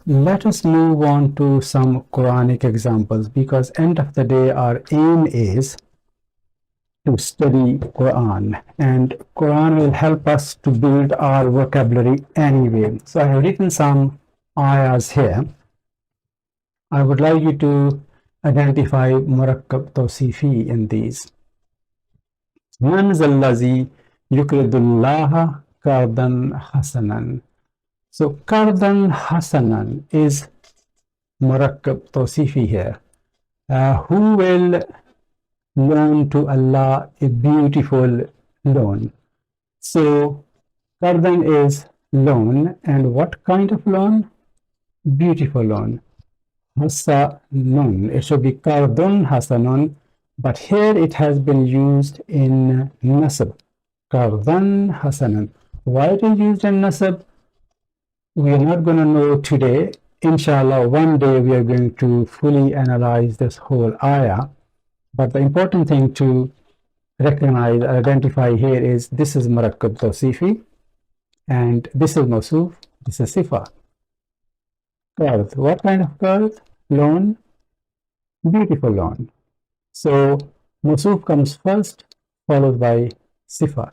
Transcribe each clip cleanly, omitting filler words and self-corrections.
let us move on to some Quranic examples, because end of the day our aim is to study Quran, and Quran will help us to build our vocabulary anyway. So I have written some ayahs here. I would like you to identify murakkab tawsifi in these. Man zallazi yukridullaha kardan hasanan. So kardan hasanan is murakkab tawsifi here. Who will loan to Allah a beautiful loan? So kardan is loan, and what kind of loan? Beautiful loan. Hasanun, it should be kardun hasanun, but here it has been used in nasab. Kardan hasanan. Why it is used in nasab? We are not going to know today. Inshallah, one day we are going to fully analyze this whole ayah. But the important thing to recognize, identify here is this is murakkab tawsifi, and this is mawsuf, this is sifa. Qard. What kind of qard? Loan. Beautiful loan. So mawsuf comes first, followed by sifa.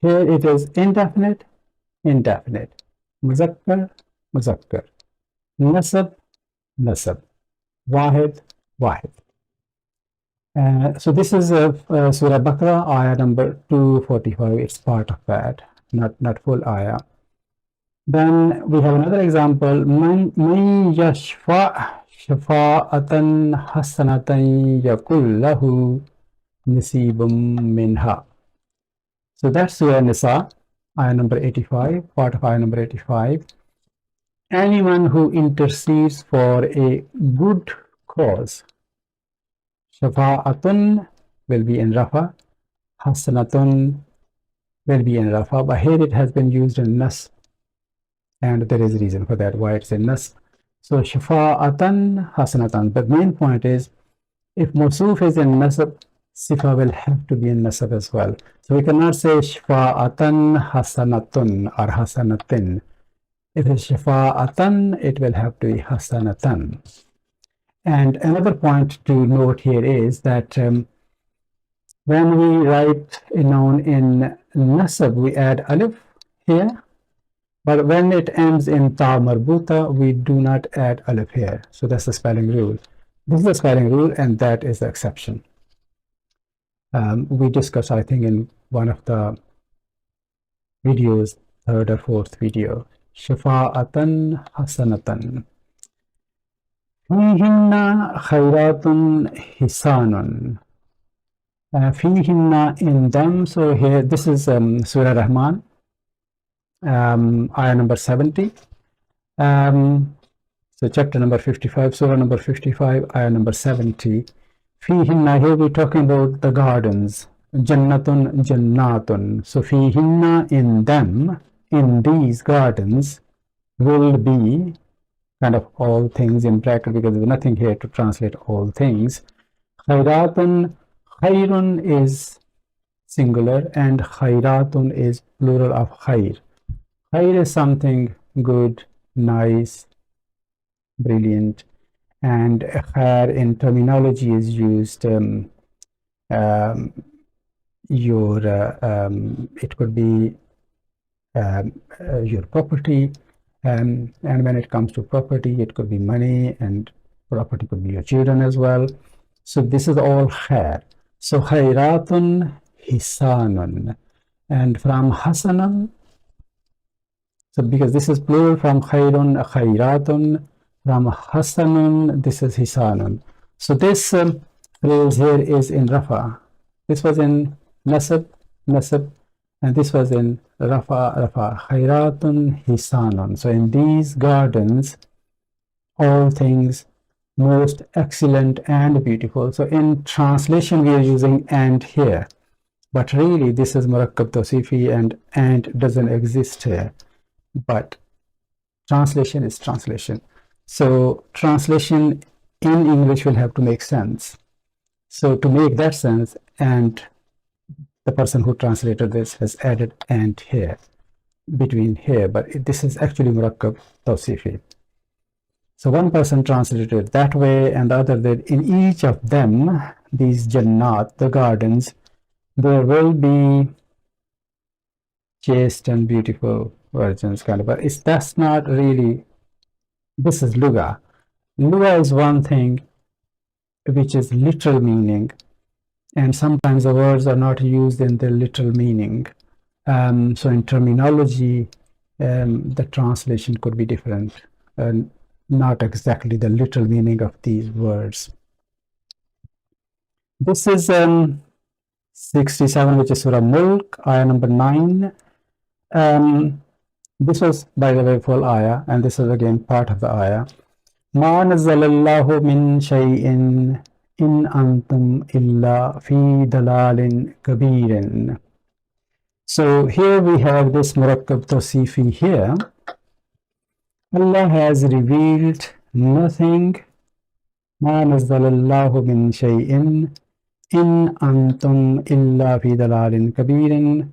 Here it is indefinite, indefinite. Muzakkar, muzakkar. Nasab, nasab. Wahid, wahid. So this is Surah Baqarah, ayah number 245. It's part of that, not full ayah. Then we have another example. Man yashfa' shafa'atan hasanatan yakul lahu nasibum minha. So that's Surah Nisa, ayah number 85, part of ayah number 85. Anyone who intercedes for a good cause. Shafa'atun will be in Rafa, Hasanatun will be in Rafa, but here it has been used in Nas, and there is a reason for that, why it's in Nas. So Shafa'atan, Hasanatan. But main point is, if Mawsuf is in Nasab, Sifa will have to be in Nasab as well. So we cannot say Shafa'atan Hasanatun or Hasanatin. If it's Shafa'atan, it will have to be Hasanatan. And another point to note here is that when we write a noun in nasab, we add alif here, but when it ends in ta marbuta, we do not add alif here. So that's the spelling rule. This is the spelling rule, and that is the exception. We discussed, I think, in one of the videos, third or fourth video, shafa'atan hasanatan. Fihinna khairatun hisanun. Fihinna, in them. So here, this is Surah Rahman, ayah number 70. So chapter number 55, Surah number 55, ayah number 70. Fihinna, here we're talking about the gardens. Jannatun, jannatun. So fihinna, in them, in these gardens, will be kind of all things in bracket, because there's nothing here to translate all things. Khairatun, khairun is singular and khairatun is plural of khair. Khair is something good, nice, brilliant, and khair in terminology is used it could be your property. And when it comes to property, it could be money, and property could be your children as well. So this is all khair. So khairatun hisanun. And from hasanun, so because this is plural, from khairun, khairatun, from hasanun, this is hisanun. So this phrase here is in Rafa. This was in nasab, nasab, and this was in Rafa, Rafa. Khairatun hisanun. So in these gardens, all things most excellent and beautiful. So in translation, we are using and here, but really this is murakkab tawsifi, and doesn't exist here. But translation is translation. So translation in English will have to make sense. So to make that sense, and the person who translated this has added and here, between here, but this is actually murakkab tawsifi. So one person translated it that way, and the other that in each of them, these Jannat, the gardens, there will be chaste and beautiful virgins, kind of. But that's not really. This is Luga. Luga is one thing which is literal meaning, and sometimes the words are not used in their literal meaning. So in terminology, the translation could be different, and not exactly the literal meaning of these words. This is 67, which is Surah Mulk, ayah number 9. This was, by the way, full ayah, and this is again part of the ayah. Ma nazzalallahu min shay'in in antum illa fi dalalin kabirin. So here we have this murakkab tawsifi here. Allah has revealed nothing. Ma nazzalallahu min shay'in in antum illa fi dalalin kabirin.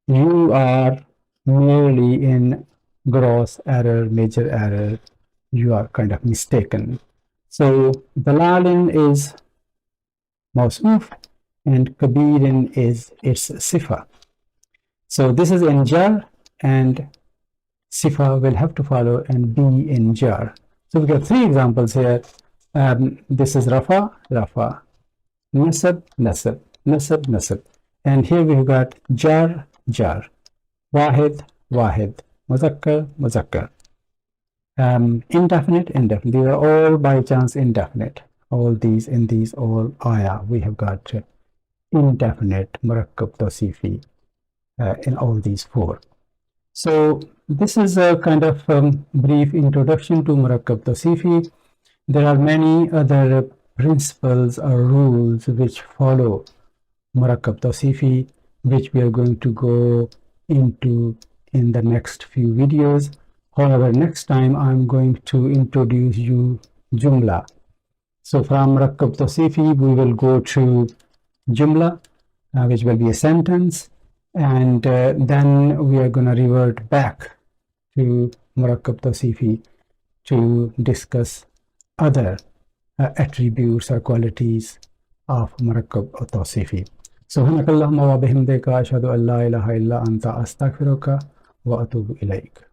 You are merely in gross error, major error. You are kind of mistaken. So dalalin is mawsoof and kabirin is its sifa. So this is in jar, and sifa will have to follow and be in jar. So we got three examples here. This is rafa, rafa, nasab, nasab, nasab, nasab. And here we've got jar, jar, wahid, wahid, muzakkar, muzakkar. Indefinite, indefinite. These are all by chance indefinite. All these in these all ayah we have got indefinite murakkab tawsifi in all these four. So this is a kind of brief introduction to murakkab tawsifi. There are many other principles or rules which follow murakkab tawsifi, which we are going to go into in the next few videos. However, next time I'm going to introduce you jumla. So from murakkab tawsifi we will go to jumla, which will be a sentence, and then we are going to revert back to murakkab tawsifi to discuss other attributes or qualities of murakkab tawsifi. Subhanakallahumma wa bihamdika ashhadu an la ilaha illa anta astaghfiruka wa atubu ilaik.